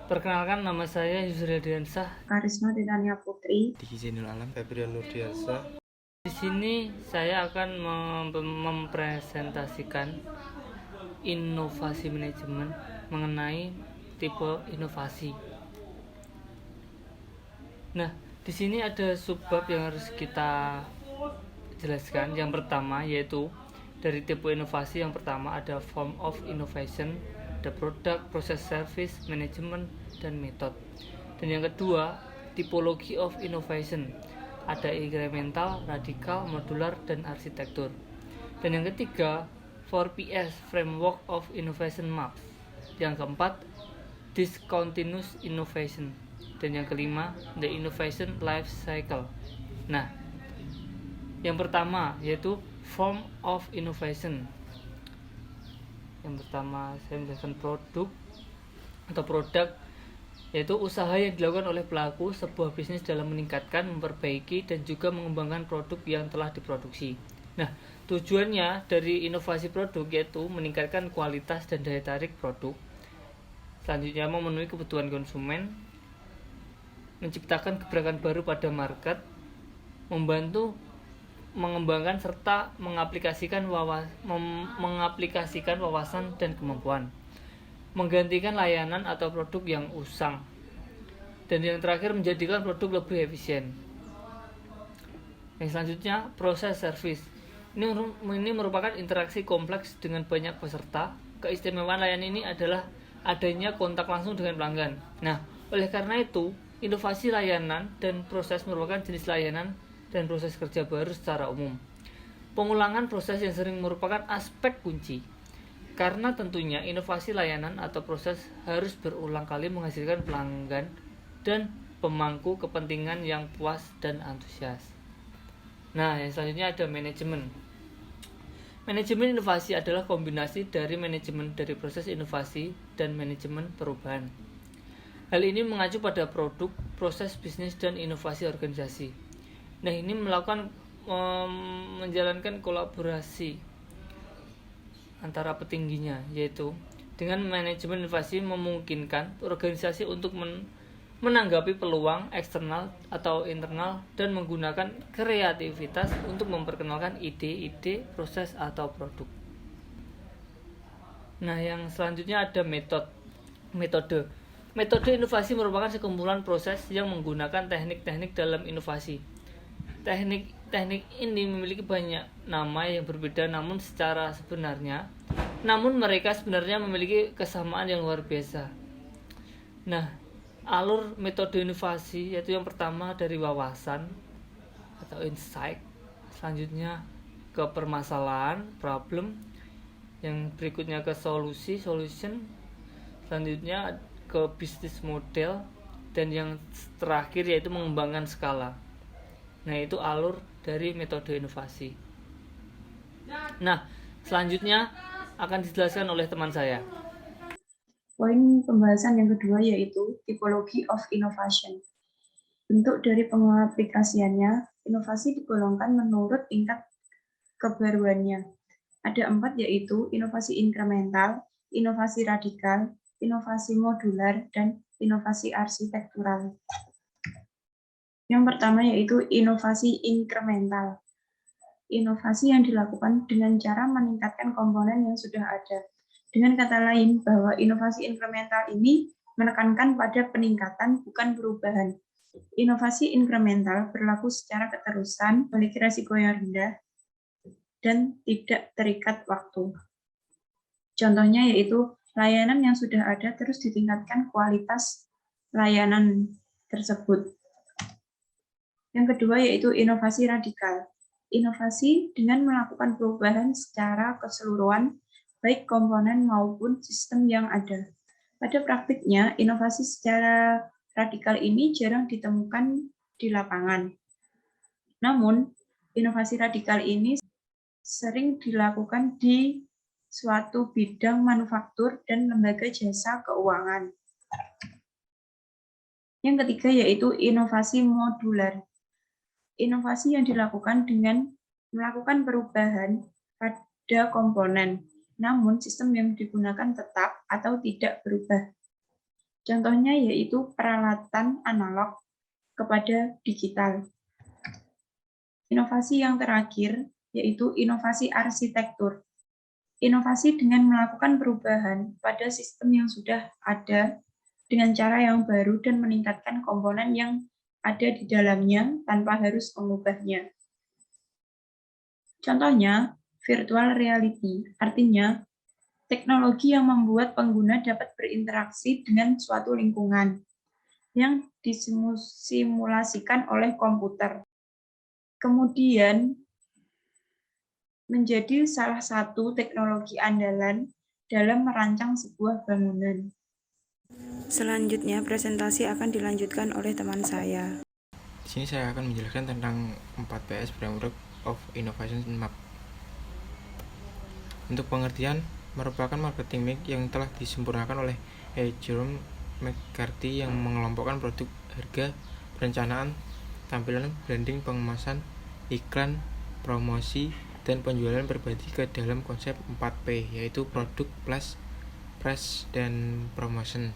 Perkenalkan, nama saya Yusril Diansah. Karisma Titania Putri. Diki Zainul Alam, Febrian Nurdiansa. Di sini saya akan mempresentasikan inovasi manajemen mengenai tipe inovasi. Nah, di sini ada subbab yang harus kita jelaskan. Yang pertama yaitu dari tipe inovasi yang pertama ada form of innovation, the product, process, service, management, dan method. Dan yang kedua, tipology of innovation, ada incremental, radikal, modular, dan arsitektur. Dan yang ketiga, 4PS, framework of innovation map. Yang keempat, discontinuous innovation. Dan yang kelima, the innovation life cycle. Nah, yang pertama yaitu form of innovation. Yang pertama saya menjelaskan produk atau produk, yaitu usaha yang dilakukan oleh pelaku sebuah bisnis dalam meningkatkan, memperbaiki, dan juga mengembangkan produk yang telah diproduksi. Nah, tujuannya dari inovasi produk yaitu meningkatkan kualitas dan daya tarik produk. Selanjutnya memenuhi kebutuhan konsumen, menciptakan gebrakan baru pada market, membantu mengembangkan serta mengaplikasikan wawasan dan kemampuan, menggantikan layanan atau produk yang usang, dan yang terakhir menjadikan produk lebih efisien. Yang selanjutnya, proses service. Ini merupakan interaksi kompleks dengan banyak peserta. Keistimewaan layanan ini adalah adanya kontak langsung dengan pelanggan. Nah, oleh karena itu, inovasi layanan dan proses merupakan jenis layanan dan proses kerja baru secara umum. Pengulangan proses yang sering merupakan aspek kunci, karena tentunya inovasi layanan atau proses harus berulang kali menghasilkan pelanggan dan pemangku kepentingan yang puas dan antusias. Nah, yang selanjutnya ada manajemen. Manajemen inovasi adalah kombinasi dari manajemen dari proses inovasi dan manajemen perubahan. Hal ini mengacu pada produk, proses bisnis, dan inovasi organisasi. Nah, ini menjalankan kolaborasi antara petingginya, yaitu dengan manajemen inovasi memungkinkan organisasi untuk menanggapi peluang eksternal atau internal dan menggunakan kreativitas untuk memperkenalkan ide-ide, proses, atau produk. Nah, yang selanjutnya ada metode. Metode inovasi merupakan sekumpulan proses yang menggunakan teknik-teknik dalam inovasi. Teknik ini memiliki banyak nama yang berbeda namun mereka sebenarnya memiliki kesamaan yang luar biasa. Nah, alur metode inovasi yaitu yang pertama dari wawasan atau insight, selanjutnya ke permasalahan, problem, yang berikutnya ke solution, selanjutnya ke bisnis model, dan yang terakhir yaitu mengembangkan skala. Nah, itu alur dari metode inovasi. Nah, selanjutnya akan dijelaskan oleh teman saya. Poin pembahasan yang kedua yaitu tipology of innovation. Bentuk dari pengaplikasiannya, inovasi digolongkan menurut tingkat kebaruannya. Ada 4 yaitu inovasi inkremental, inovasi radikal, inovasi modular, dan inovasi arsitektural. Yang pertama yaitu inovasi inkremental. Inovasi yang dilakukan dengan cara meningkatkan komponen yang sudah ada. Dengan kata lain, bahwa inovasi inkremental ini menekankan pada peningkatan, bukan perubahan. Inovasi inkremental berlaku secara keterusan, memiliki risiko yang rendah, dan tidak terikat waktu. Contohnya yaitu layanan yang sudah ada terus ditingkatkan kualitas layanan tersebut. Yang kedua yaitu inovasi radikal. Inovasi dengan melakukan perubahan secara keseluruhan, baik komponen maupun sistem yang ada. Pada praktiknya, inovasi secara radikal ini jarang ditemukan di lapangan. Namun, inovasi radikal ini sering dilakukan di suatu bidang manufaktur dan lembaga jasa keuangan. Yang ketiga yaitu inovasi modular. Inovasi yang dilakukan dengan melakukan perubahan pada komponen, namun sistem yang digunakan tetap atau tidak berubah. Contohnya yaitu peralatan analog kepada digital. Inovasi yang terakhir yaitu inovasi arsitektur. Inovasi dengan melakukan perubahan pada sistem yang sudah ada dengan cara yang baru dan meningkatkan komponen yang ada di dalamnya tanpa harus mengubahnya. Contohnya, virtual reality, artinya teknologi yang membuat pengguna dapat berinteraksi dengan suatu lingkungan yang disimulasikan oleh komputer. Kemudian, menjadi salah satu teknologi andalan dalam merancang sebuah bangunan. Selanjutnya, presentasi akan dilanjutkan oleh teman saya. Di sini saya akan menjelaskan tentang 4PS Framework of Innovation Map. Untuk pengertian, merupakan marketing mix yang telah disempurnakan oleh Jerome McCarthy yang mengelompokkan produk, harga, perencanaan, tampilan, branding, pengemasan, iklan, promosi, dan penjualan berbagi ke dalam konsep 4P, yaitu produk plus price dan promotion.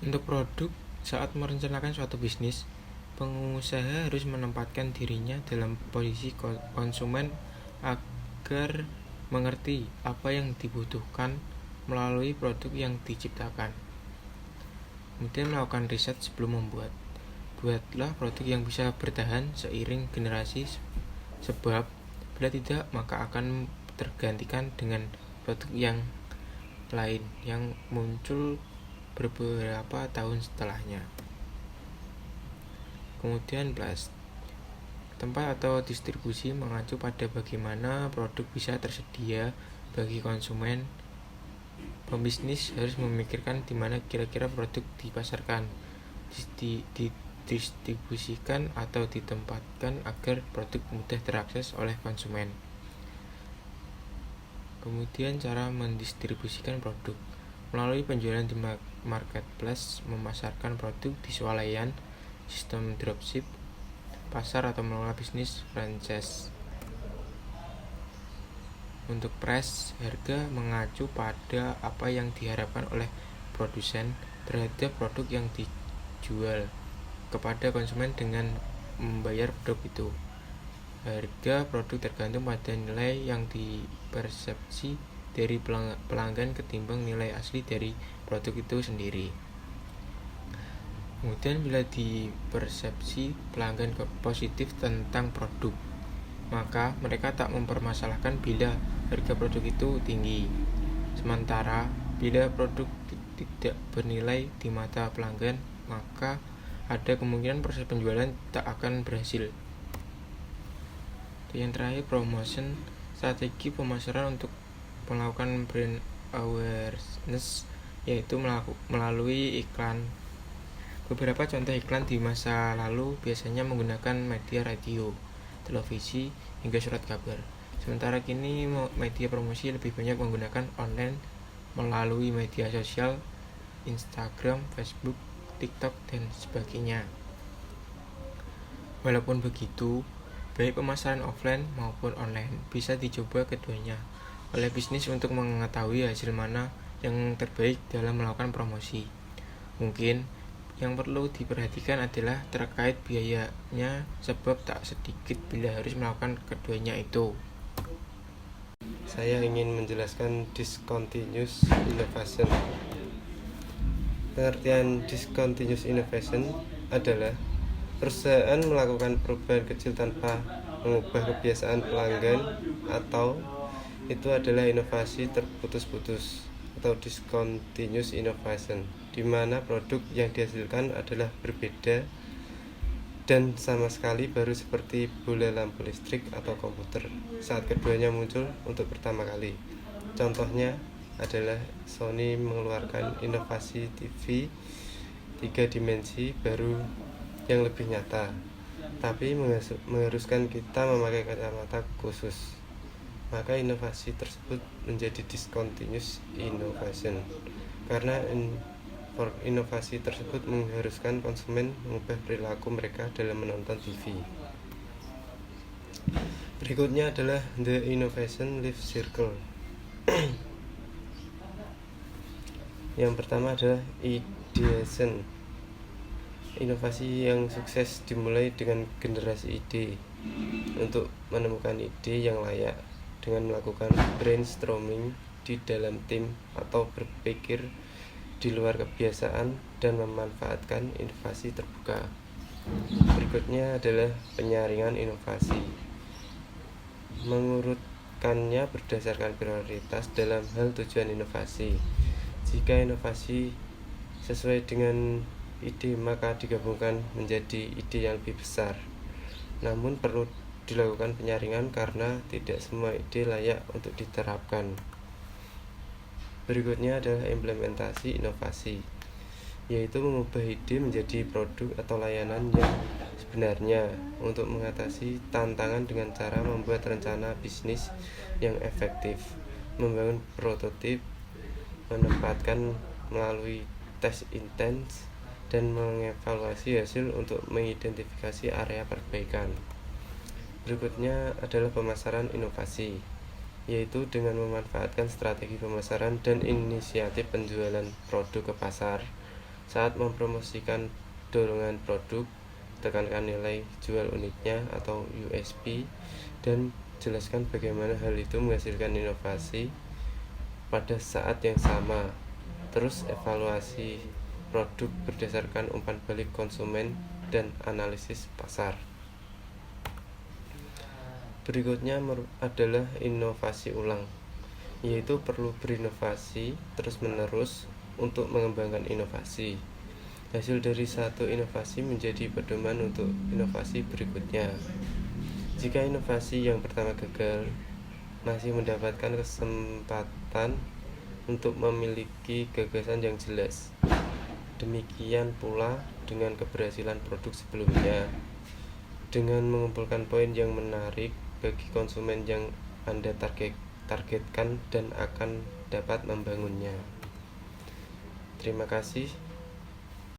Untuk produk, saat merencanakan suatu bisnis, pengusaha harus menempatkan dirinya dalam posisi konsumen agar mengerti apa yang dibutuhkan melalui produk yang diciptakan. Kemudian melakukan riset sebelum membuat. Buatlah produk yang bisa bertahan seiring generasi, sebab bila tidak maka akan tergantikan dengan produk yang lain yang muncul beberapa tahun setelahnya. Kemudian blast. Tempat atau distribusi mengacu pada bagaimana produk bisa tersedia bagi konsumen. Pembisnis harus memikirkan di mana kira-kira produk dipasarkan, didistribusikan atau ditempatkan agar produk mudah terakses oleh konsumen. Kemudian cara mendistribusikan produk melalui penjualan di marketplace, memasarkan produk di swalayan, sistem dropship, pasar atau mengelola bisnis franchise. Untuk price, harga mengacu pada apa yang diharapkan oleh produsen terhadap produk yang dijual kepada konsumen dengan membayar produk itu. Harga produk tergantung pada nilai yang dipersepsi dari pelanggan ketimbang nilai asli dari produk itu sendiri. Kemudian bila dipersepsi pelanggan positif tentang produk, maka mereka tak mempermasalahkan bila harga produk itu tinggi. Sementara bila produk tidak bernilai di mata pelanggan, maka ada kemungkinan proses penjualan tak akan berhasil. Yang terakhir, promotion, strategi pemasaran untuk melakukan brand awareness, yaitu melalui iklan. Beberapa contoh iklan di masa lalu biasanya menggunakan media radio, televisi, hingga surat kabar. Sementara kini media promosi lebih banyak menggunakan online melalui media sosial, Instagram, Facebook, TikTok, dan sebagainya. Walaupun begitu, baik pemasaran offline maupun online bisa dicoba keduanya oleh bisnis untuk mengetahui hasil mana yang terbaik dalam melakukan promosi. Mungkin yang perlu diperhatikan adalah terkait biayanya, sebab tak sedikit bila harus melakukan keduanya itu. Saya ingin menjelaskan discontinuous innovation. Pengertian discontinuous innovation adalah perusahaan melakukan perubahan kecil tanpa mengubah kebiasaan pelanggan, atau itu adalah inovasi terputus-putus atau discontinuous innovation, di mana produk yang dihasilkan adalah berbeda dan sama sekali baru, seperti bola lampu listrik atau komputer saat keduanya muncul untuk pertama kali. Contohnya adalah Sony mengeluarkan inovasi TV 3 dimensi baru yang lebih nyata, tapi mengharuskan kita memakai kacamata khusus. Maka inovasi tersebut menjadi discontinuous innovation karena inovasi tersebut mengharuskan konsumen mengubah perilaku mereka dalam menonton TV. Berikutnya adalah the innovation life circle. Yang pertama adalah ideation. Inovasi yang sukses dimulai dengan generasi ide. Untuk menemukan ide yang layak dengan melakukan brainstorming di dalam tim atau berpikir di luar kebiasaan dan memanfaatkan inovasi terbuka. Berikutnya adalah penyaringan inovasi. Mengurutkannya berdasarkan prioritas dalam hal tujuan inovasi. Jika inovasi sesuai dengan ide, maka digabungkan menjadi ide yang lebih besar. Namun perlu dilakukan penyaringan karena tidak semua ide layak untuk diterapkan. Berikutnya adalah implementasi inovasi, yaitu mengubah ide menjadi produk atau layanan yang sebenarnya untuk mengatasi tantangan dengan cara membuat rencana bisnis yang efektif, membangun prototip, menempatkan melalui tes intens, dan mengevaluasi hasil untuk mengidentifikasi area perbaikan. Berikutnya adalah pemasaran inovasi, yaitu dengan memanfaatkan strategi pemasaran dan inisiatif penjualan produk ke pasar. Saat mempromosikan dorongan produk, tekankan nilai jual uniknya atau USP dan jelaskan bagaimana hal itu menghasilkan inovasi pada saat yang sama. Terus evaluasi produk berdasarkan umpan balik konsumen dan analisis pasar. Berikutnya adalah inovasi ulang, yaitu perlu berinovasi terus-menerus untuk mengembangkan inovasi. Hasil dari satu inovasi menjadi pedoman untuk inovasi berikutnya. Jika inovasi yang pertama gagal, masih mendapatkan kesempatan untuk memiliki gagasan yang jelas. Demikian pula dengan keberhasilan produk sebelumnya. Dengan mengumpulkan poin yang menarik bagi konsumen yang Anda targetkan dan akan dapat membangunnya. Terima kasih.